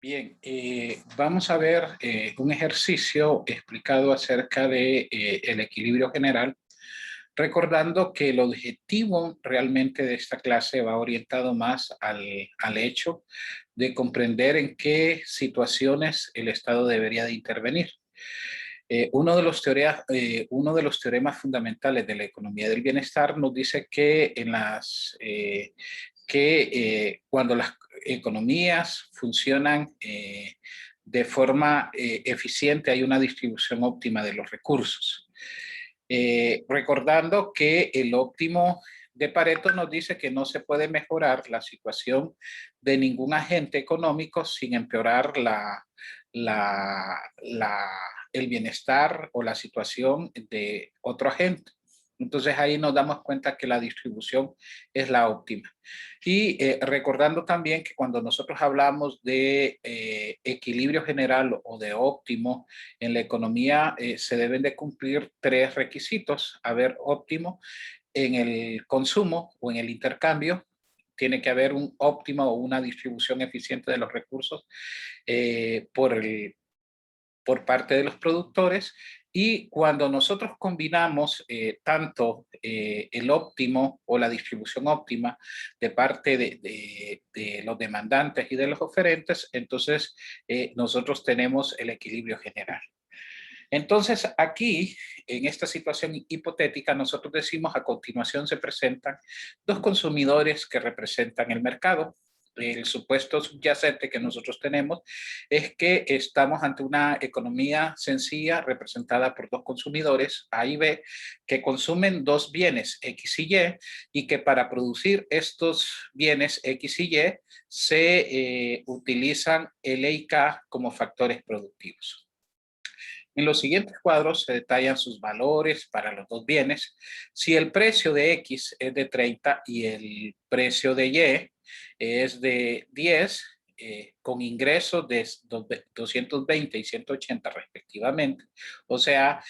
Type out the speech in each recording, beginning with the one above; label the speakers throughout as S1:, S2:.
S1: Bien, vamos a ver un ejercicio explicado acerca de el equilibrio general, recordando que el objetivo realmente de esta clase va orientado más al hecho de comprender en qué situaciones el Estado debería de intervenir. Uno de los teoremas fundamentales de la economía del bienestar nos dice que cuando las economías funcionan de forma eficiente hay una distribución óptima de los recursos. Recordando que el óptimo de Pareto nos dice que no se puede mejorar la situación de ningún agente económico sin empeorar la, la, el bienestar o la situación de otro agente. Entonces ahí nos damos cuenta que la distribución es la óptima. Y recordando también que cuando nosotros hablamos de equilibrio general o de óptimo en la economía, se deben de cumplir tres requisitos. Haber óptimo en el consumo o en el intercambio, tiene que haber un óptimo o una distribución eficiente de los recursos eh, por el, por parte de los productores. Y cuando nosotros combinamos tanto el óptimo o la distribución óptima de parte de los demandantes y de los oferentes, entonces nosotros tenemos el equilibrio general. Entonces, aquí, en esta situación hipotética, nosotros decimos a continuación se presentan dos consumidores que representan el mercado. El supuesto subyacente que nosotros tenemos es que estamos ante una economía sencilla representada por dos consumidores, A y B, que consumen dos bienes, X y Y, y que para producir estos bienes X y Y se utilizan L y K como factores productivos. En los siguientes cuadros se detallan sus valores para los dos bienes. Si el precio de X es de 30 y el precio de Y es de 10, con ingresos de 220 y 180 respectivamente. O sea,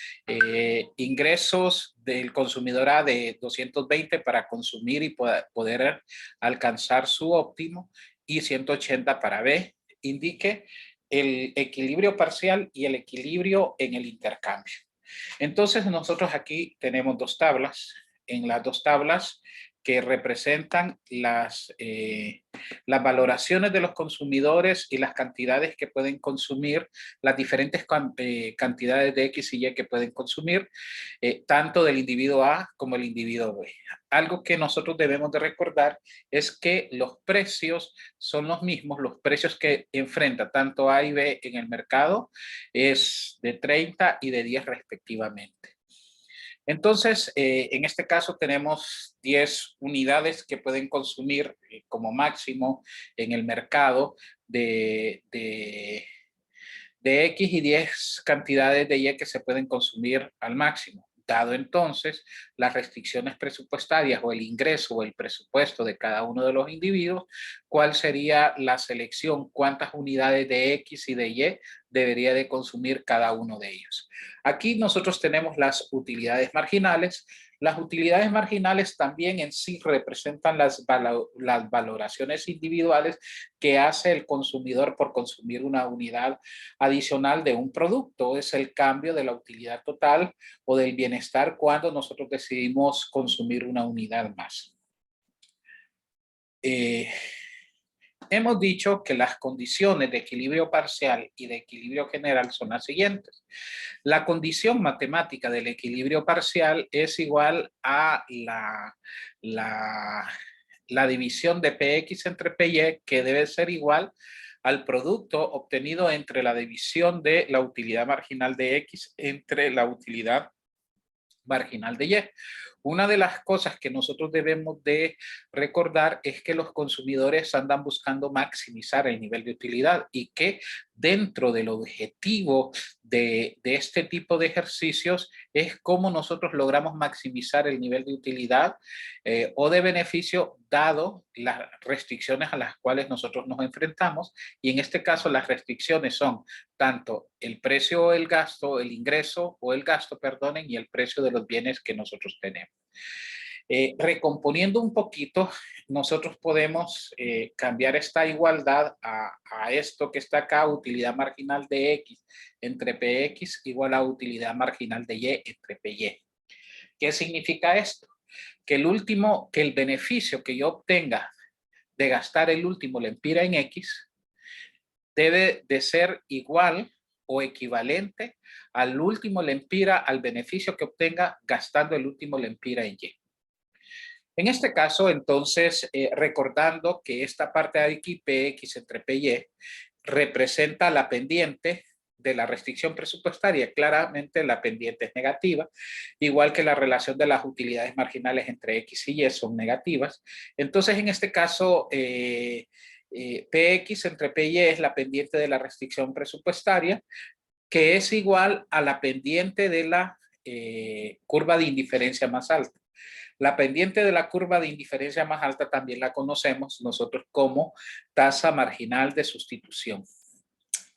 S1: ingresos del consumidor A de 220 para consumir y poder alcanzar su óptimo y 180 para B, indique el equilibrio parcial y el equilibrio en el intercambio. Entonces nosotros aquí tenemos dos tablas. En las dos tablas que representan las valoraciones de los consumidores y las cantidades que pueden consumir, las diferentes cantidades de X y Y que pueden consumir, tanto del individuo A como el individuo B. Algo que nosotros debemos de recordar es que los precios son los mismos, los precios que enfrenta tanto A y B en el mercado es de 30 y de 10 respectivamente. Entonces, en este caso tenemos 10 unidades que pueden consumir como máximo en el mercado de X y 10 cantidades de Y que se pueden consumir al máximo. Dado entonces las restricciones presupuestarias o el ingreso o el presupuesto de cada uno de los individuos, ¿cuál sería la selección? ¿Cuántas unidades de X y de Y debería de consumir cada uno de ellos? Aquí nosotros tenemos las utilidades marginales. Las utilidades marginales también en sí representan las valoraciones individuales que hace el consumidor por consumir una unidad adicional de un producto. Es el cambio de la utilidad total o del bienestar cuando nosotros decidimos consumir una unidad más. Hemos dicho que las condiciones de equilibrio parcial y de equilibrio general son las siguientes. La condición matemática del equilibrio parcial es igual a la división de Px entre Py, que debe ser igual al producto obtenido entre la división de la utilidad marginal de X entre la utilidad marginal de Y. Una de las cosas que nosotros debemos de recordar es que los consumidores andan buscando maximizar el nivel de utilidad y que dentro del objetivo de este tipo de ejercicios es cómo nosotros logramos maximizar el nivel de utilidad o de beneficio dado las restricciones a las cuales nosotros nos enfrentamos, y en este caso las restricciones son tanto el precio o el gasto, el ingreso o el gasto, perdonen, y el precio de los bienes que nosotros tenemos. Recomponiendo un poquito, nosotros podemos cambiar esta igualdad a esto que está acá, utilidad marginal de X entre PX igual a utilidad marginal de Y entre PY. ¿Qué significa esto? Que el beneficio que yo obtenga de gastar el último lempira en X debe de ser igual o equivalente al último lempira, al beneficio que obtenga gastando el último lempira en Y. En este caso, entonces, recordando que esta parte de aquí, PX entre PY, representa la pendiente de la restricción presupuestaria. Claramente la pendiente es negativa, igual que la relación de las utilidades marginales entre X y Y son negativas. Entonces, en este caso, PX entre PY es la pendiente de la restricción presupuestaria, que es igual a la pendiente de la curva de indiferencia más alta. La pendiente de la curva de indiferencia más alta también la conocemos nosotros como tasa marginal de sustitución.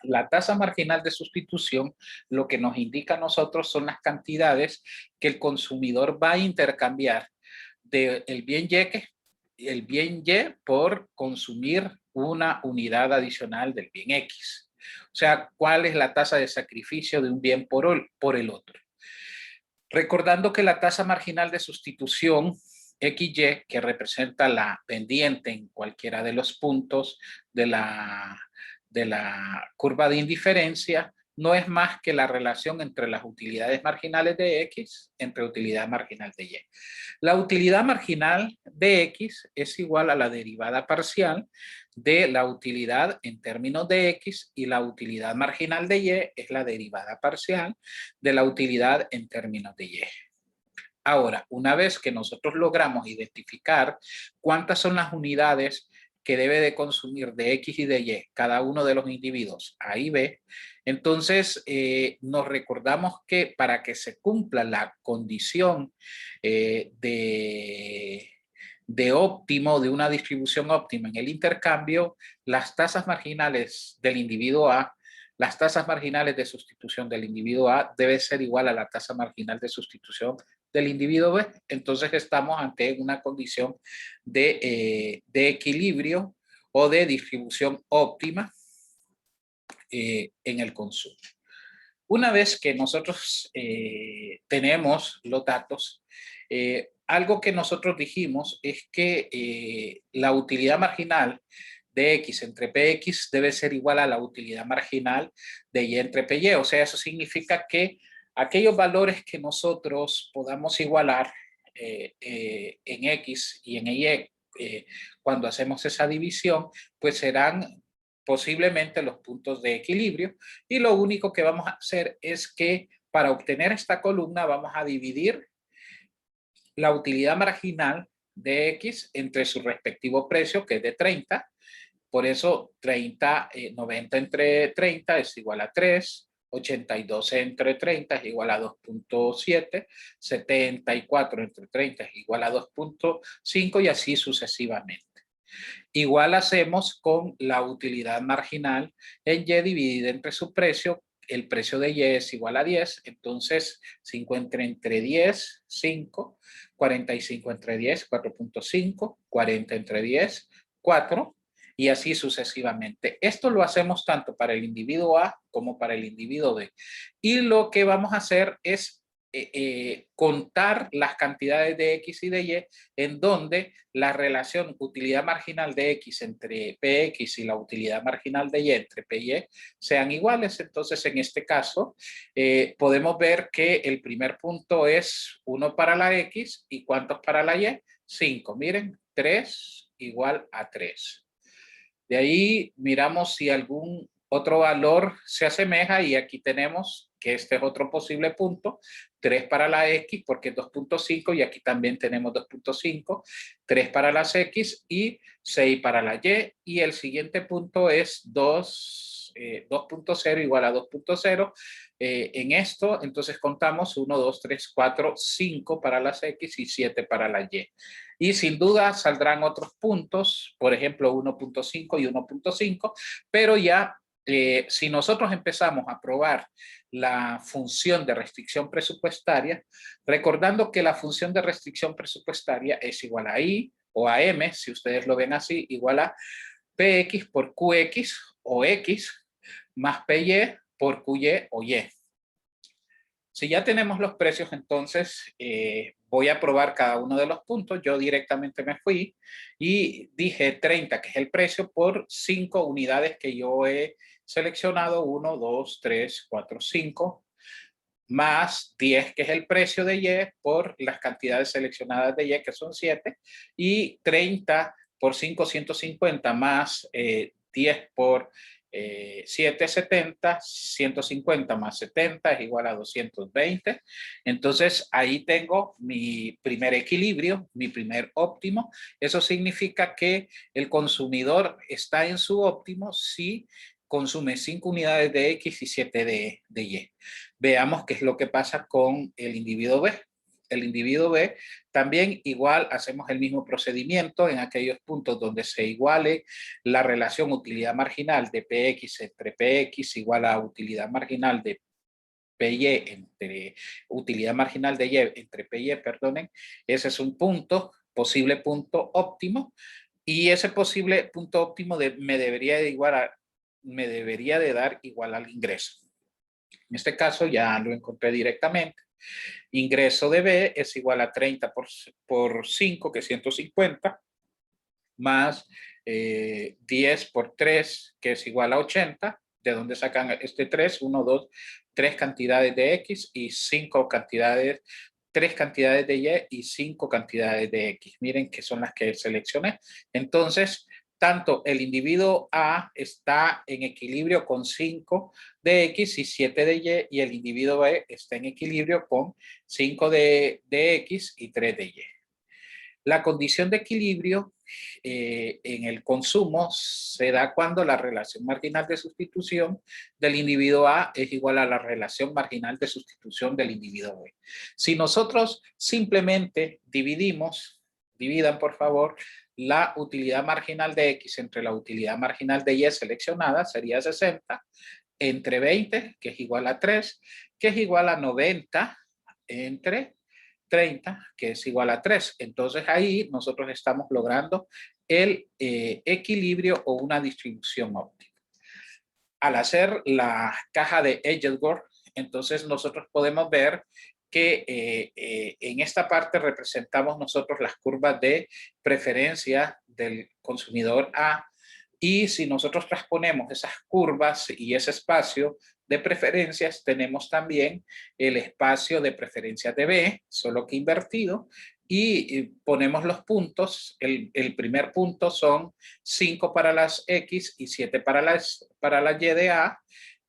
S1: La tasa marginal de sustitución lo que nos indica a nosotros son las cantidades que el consumidor va a intercambiar del bien Y por consumir una unidad adicional del bien X. O sea, ¿cuál es la tasa de sacrificio de un bien por el otro? Recordando que la tasa marginal de sustitución XY, que representa la pendiente en cualquiera de los puntos de la curva de indiferencia, no es más que la relación entre las utilidades marginales de X entre utilidad marginal de Y. La utilidad marginal de X es igual a la derivada parcial de la utilidad en términos de X y la utilidad marginal de Y es la derivada parcial de la utilidad en términos de Y. Ahora, una vez que nosotros logramos identificar cuántas son las unidades que debe de consumir de X y de Y cada uno de los individuos A y B, entonces nos recordamos que para que se cumpla la condición de óptimo, de una distribución óptima en el intercambio, las tasas marginales del individuo A, las tasas marginales de sustitución del individuo A debe ser igual a la tasa marginal de sustitución del individuo B. Entonces estamos ante una condición de equilibrio o de distribución óptima en el consumo. Una vez que nosotros tenemos los datos, algo que nosotros dijimos es que la utilidad marginal de X entre PX debe ser igual a la utilidad marginal de Y entre PY. O sea, eso significa que aquellos valores que nosotros podamos igualar en X y en Y cuando hacemos esa división, pues serán posiblemente los puntos de equilibrio, y lo único que vamos a hacer es que para obtener esta columna vamos a dividir la utilidad marginal de X entre su respectivo precio, que es de 30, por eso 90 entre 30 es igual a 3, 82 entre 30 es igual a 2.7, 74 entre 30 es igual a 2.5 y así sucesivamente. Igual hacemos con la utilidad marginal en Y dividida entre su precio. El precio de Y es igual a 10, entonces 50 entre 10, 5, 45 entre 10, 4.5, 40 entre 10, 4, y así sucesivamente. Esto lo hacemos tanto para el individuo A como para el individuo B. Y lo que vamos a hacer es contar las cantidades de X y de Y en donde la relación utilidad marginal de X entre PX y la utilidad marginal de Y entre PY sean iguales. Entonces, en este caso, podemos ver que el primer punto es 1 para la X y ¿cuántos para la Y? 5. Miren, 3 igual a 3. De ahí miramos si algún otro valor se asemeja y aquí tenemos que este es otro posible punto, 3 para la X porque es 2.5 y aquí también tenemos 2.5, 3 para las X y 6 para la Y, y el siguiente punto es 2.0 igual a 2.0. En esto entonces contamos 1, 2, 3, 4, 5 para las X y 7 para la Y. Y sin duda saldrán otros puntos, por ejemplo 1.5 y 1.5, pero ya si nosotros empezamos a probar la función de restricción presupuestaria, recordando que la función de restricción presupuestaria es igual a I o a M, si ustedes lo ven así, igual a PX por QX o X más PY por QY o Y. Si ya tenemos los precios, entonces voy a probar cada uno de los puntos. Yo directamente me fui y dije 30, que es el precio, por 5 unidades que yo he seleccionado. 1, 2, 3, 4, 5. Más 10, que es el precio de Y, por las cantidades seleccionadas de Y, que son 7. Y 30 por 5, 150, más 10 por 7, 70, 150 más 70 es igual a 220. Entonces ahí tengo mi primer equilibrio, mi primer óptimo. Eso significa que el consumidor está en su óptimo si consume 5 unidades de X y 7 de Y. Veamos qué es lo que pasa con el individuo B. El individuo B también igual hacemos el mismo procedimiento en aquellos puntos donde se iguale la relación utilidad marginal de PX entre PX igual a utilidad marginal de PY entre utilidad marginal de Y entre PY, perdonen. Ese es un punto, posible punto óptimo, y ese posible punto óptimo me debería de dar igual al ingreso. En este caso ya lo encontré directamente. Ingreso de B es igual a 30 por 5, que es 150, más 10 por 3, que es igual a 80. ¿De dónde sacan este 3? 1, 2, 3 cantidades de X y 5 cantidades, 3 cantidades de Y y 5 cantidades de X. Miren que son las que seleccioné. Entonces, tanto el individuo A está en equilibrio con 5 de X y 7 de Y, y el individuo B está en equilibrio con 5 de X y 3 de Y. La condición de equilibrio en el consumo se da cuando la relación marginal de sustitución del individuo A es igual a la relación marginal de sustitución del individuo B. Si nosotros simplemente dividan por favor, la utilidad marginal de X entre la utilidad marginal de Y seleccionada, sería 60, entre 20, que es igual a 3, que es igual a 90, entre 30, que es igual a 3. Entonces ahí nosotros estamos logrando el equilibrio o una distribución óptima. Al hacer la caja de Edgeworth, entonces nosotros podemos ver que en esta parte representamos nosotros las curvas de preferencia del consumidor A, y si nosotros transponemos esas curvas y ese espacio de preferencias, tenemos también el espacio de preferencias de B, solo que invertido, y ponemos los puntos. El primer punto son 5 para las X y 7 para la Y de A,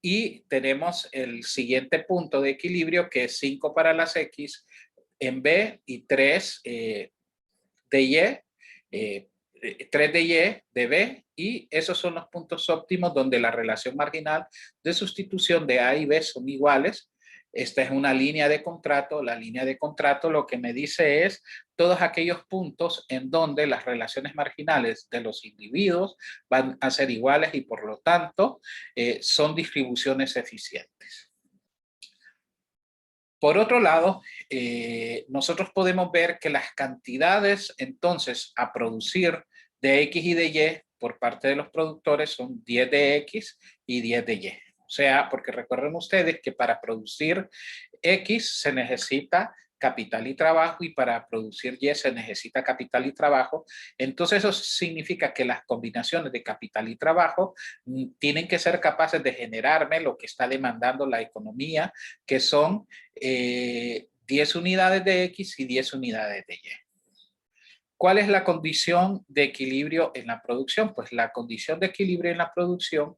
S1: y tenemos el siguiente punto de equilibrio, que es 5 para las X en B y 3 de Y, 3 de Y de B, y esos son los puntos óptimos donde la relación marginal de sustitución de A y B son iguales. Esta es una línea de contrato. La línea de contrato lo que me dice es todos aquellos puntos en donde las relaciones marginales de los individuos van a ser iguales y por lo tanto son distribuciones eficientes. Por otro lado, nosotros podemos ver que las cantidades entonces a producir de X y de Y por parte de los productores son 10 de X y 10 de Y. O sea, porque recuerden ustedes que para producir X se necesita capital y trabajo, y para producir Y se necesita capital y trabajo. Entonces eso significa que las combinaciones de capital y trabajo tienen que ser capaces de generarme lo que está demandando la economía, que son 10 unidades de X y 10 unidades de Y. ¿Cuál es la condición de equilibrio en la producción? Pues la condición de equilibrio en la producción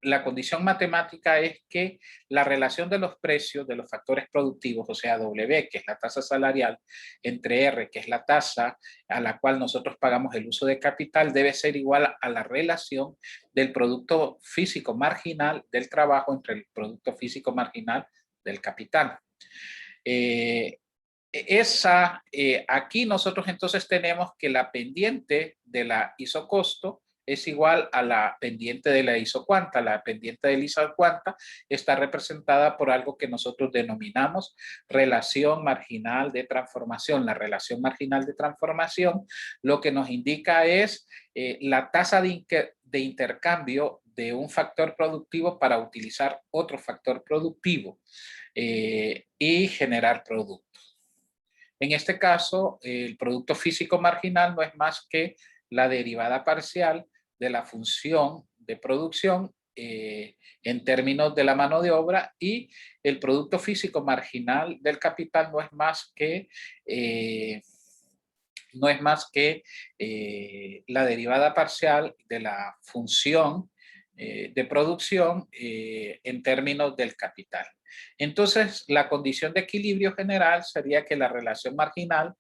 S1: la condición matemática es que la relación de los precios de los factores productivos, o sea, W, que es la tasa salarial, entre R, que es la tasa a la cual nosotros pagamos el uso de capital, debe ser igual a la relación del producto físico marginal del trabajo entre el producto físico marginal del capital. Aquí nosotros entonces tenemos que la pendiente de la isocosto es igual a la pendiente de la isocuanta. La pendiente de la isocuanta está representada por algo que nosotros denominamos relación marginal de transformación. La relación marginal de transformación lo que nos indica es la tasa de intercambio de un factor productivo para utilizar otro factor productivo y generar producto. En este caso, el producto físico marginal no es más que la derivada parcial de la función de producción en términos de la mano de obra, y el producto físico marginal del capital no es más que la derivada parcial de la función de producción en términos del capital. Entonces, la condición de equilibrio general sería que la relación marginal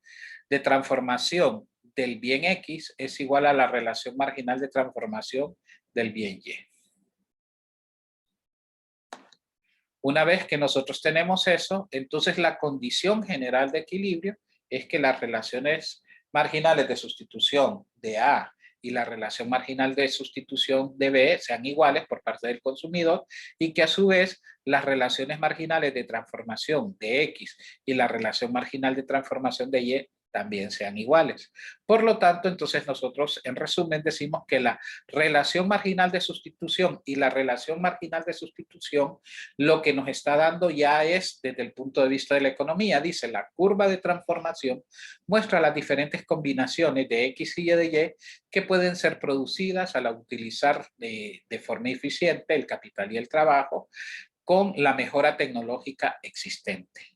S1: de transformación del bien X es igual a la relación marginal de transformación del bien Y. Una vez que nosotros tenemos eso, entonces la condición general de equilibrio es que las relaciones marginales de sustitución de A y la relación marginal de sustitución de B sean iguales por parte del consumidor, y que a su vez las relaciones marginales de transformación de X y la relación marginal de transformación de Y también sean iguales. Por lo tanto, entonces nosotros en resumen decimos que la relación marginal de sustitución y la relación marginal de sustitución lo que nos está dando ya es, desde el punto de vista de la economía, dice la curva de transformación muestra las diferentes combinaciones de X y de Y que pueden ser producidas al utilizar de forma eficiente el capital y el trabajo con la mejora tecnológica existente.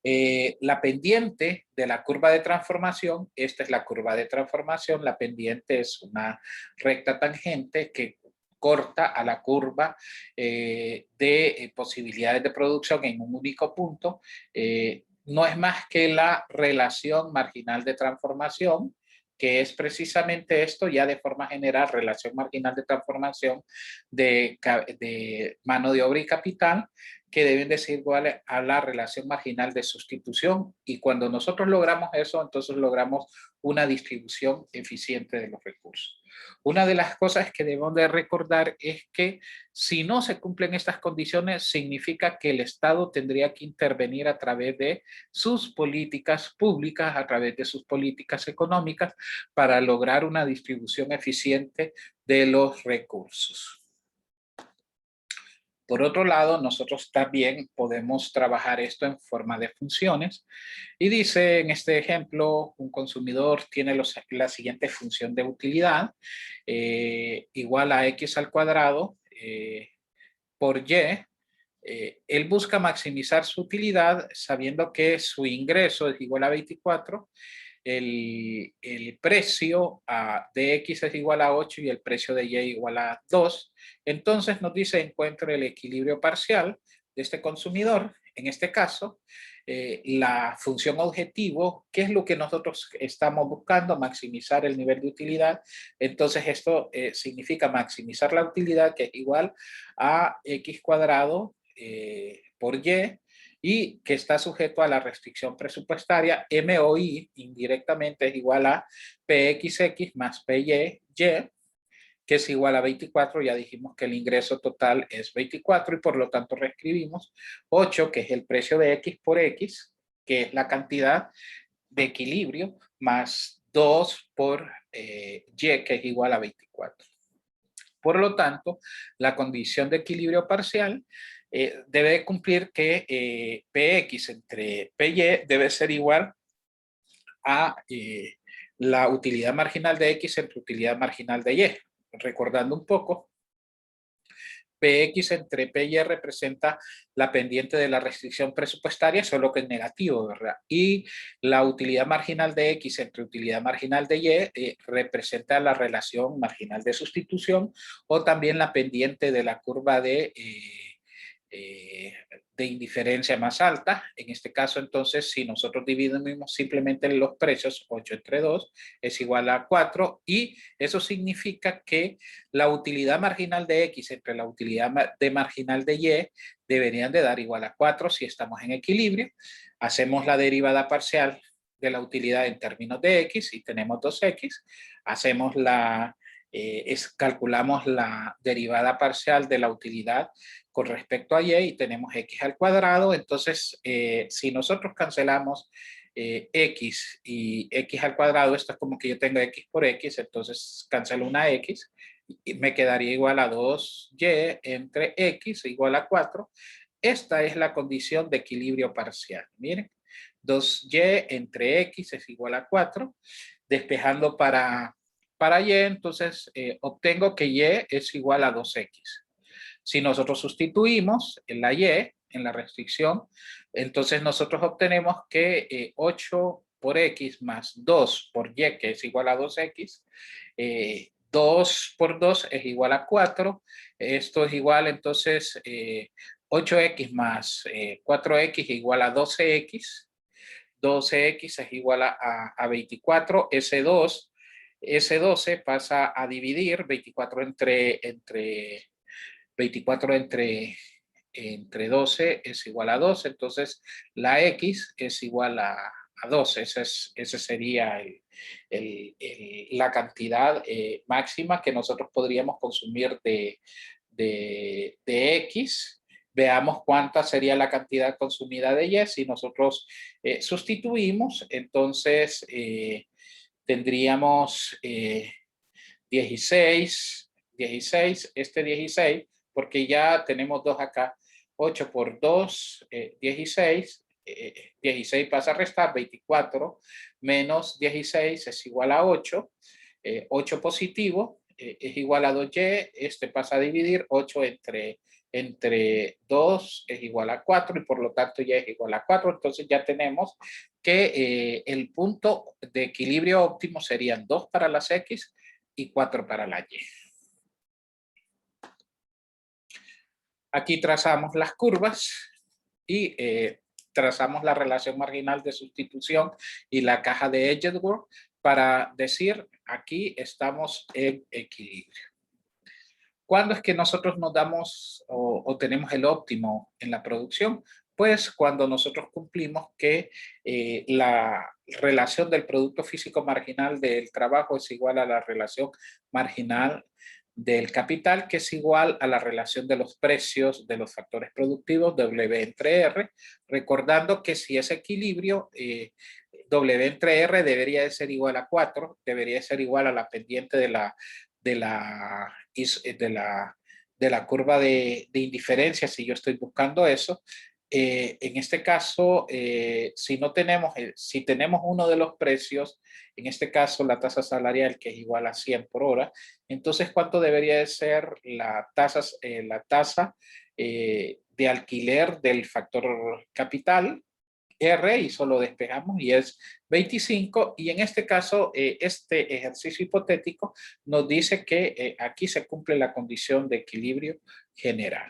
S1: La pendiente de la curva de transformación, esta es la curva de transformación, la pendiente es una recta tangente que corta a la curva de posibilidades de producción en un único punto. No es más que la relación marginal de transformación, que es precisamente esto, ya de forma general, relación marginal de transformación de mano de obra y capital, que deben de ser iguales a la relación marginal de sustitución, y cuando nosotros logramos eso, entonces logramos una distribución eficiente de los recursos. Una de las cosas que debemos de recordar es que si no se cumplen estas condiciones, significa que el Estado tendría que intervenir a través de sus políticas públicas, a través de sus políticas económicas, para lograr una distribución eficiente de los recursos. Por otro lado, nosotros también podemos trabajar esto en forma de funciones, y dice en este ejemplo, un consumidor tiene la siguiente función de utilidad, igual a X al cuadrado por Y. Él busca maximizar su utilidad sabiendo que su ingreso es igual a 24, el precio de X es igual a 8 y el precio de Y igual a 2. Entonces nos dice encuentre el equilibrio parcial de este consumidor. En este caso, la función objetivo, ¿qué es lo que nosotros estamos buscando? Maximizar el nivel de utilidad. Entonces esto significa maximizar la utilidad, que es igual a X cuadrado por y que está sujeto a la restricción presupuestaria. MOI indirectamente es igual a PXX más PY, que es igual a 24. Ya dijimos que el ingreso total es 24 y por lo tanto reescribimos 8, que es el precio de X por X, que es la cantidad de equilibrio, más 2 por Y, que es igual a 24. Por lo tanto, la condición de equilibrio parcial debe cumplir que PX entre PY debe ser igual a la utilidad marginal de X entre utilidad marginal de Y. Recordando un poco, PX entre PY representa la pendiente de la restricción presupuestaria, solo que es negativo, ¿verdad? Y la utilidad marginal de X entre utilidad marginal de Y representa la relación marginal de sustitución, o también la pendiente de la curva de indiferencia más alta. En este caso, entonces, si nosotros dividimos simplemente los precios, 8 entre 2 es igual a 4, y eso significa que la utilidad marginal de X entre la utilidad marginal de Y deberían de dar igual a 4 si estamos en equilibrio. Hacemos la derivada parcial de la utilidad en términos de X y tenemos 2X. Hacemos la calculamos la derivada parcial de la utilidad con respecto a y tenemos x al cuadrado. Entonces, si nosotros cancelamos x y x al cuadrado, esto es como que yo tengo x por x, entonces cancelo una x y me quedaría igual a 2y entre x igual a 4. Esta es la condición de equilibrio parcial. Miren, 2y entre x es igual a 4. Despejando para y, entonces obtengo que y es igual a 2x. Si nosotros sustituimos en la y, en la restricción, entonces nosotros obtenemos que 8 por x más 2 por y, que es igual a 2x, 2 por 2 es igual a 4. Esto es igual, entonces, 8x más 4x es igual a 12x. 12x es igual a 24. Ese 12 pasa a dividir 24 entre 12 es igual a 12. Entonces, la x es igual a 12. Ese sería la cantidad máxima que nosotros podríamos consumir de x. Veamos cuánta sería la cantidad consumida de y si nosotros sustituimos. Entonces, tendríamos 16, este 16, porque ya tenemos 2 acá. 8 por 2, 16. 16 pasa a restar, 24 menos 16 es igual a 8. 8 positivo es igual a 2y. Este pasa a dividir 8 entre 2 es igual a 4 y por lo tanto y es igual a 4. Entonces ya tenemos que el punto de equilibrio óptimo serían 2 para las x y 4 para la y. Aquí trazamos las curvas y trazamos la relación marginal de sustitución y la caja de Edgeworth para decir aquí estamos en equilibrio. ¿Cuándo es que nosotros nos damos o tenemos el óptimo en la producción? Pues cuando nosotros cumplimos que la relación del producto físico marginal del trabajo es igual a la relación marginal del capital, que es igual a la relación de los precios de los factores productivos, W entre R, recordando que si es equilibrio, W entre R debería de ser igual a 4, debería de ser igual a la pendiente de la curva de indiferencia, si yo estoy buscando eso. En este caso, si tenemos uno de los precios, en este caso la tasa salarial, que es igual a 100 por hora, entonces ¿cuánto debería de ser la tasa de alquiler del factor capital? R, y solo despejamos y es 25, y en este caso este ejercicio hipotético nos dice que aquí se cumple la condición de equilibrio general.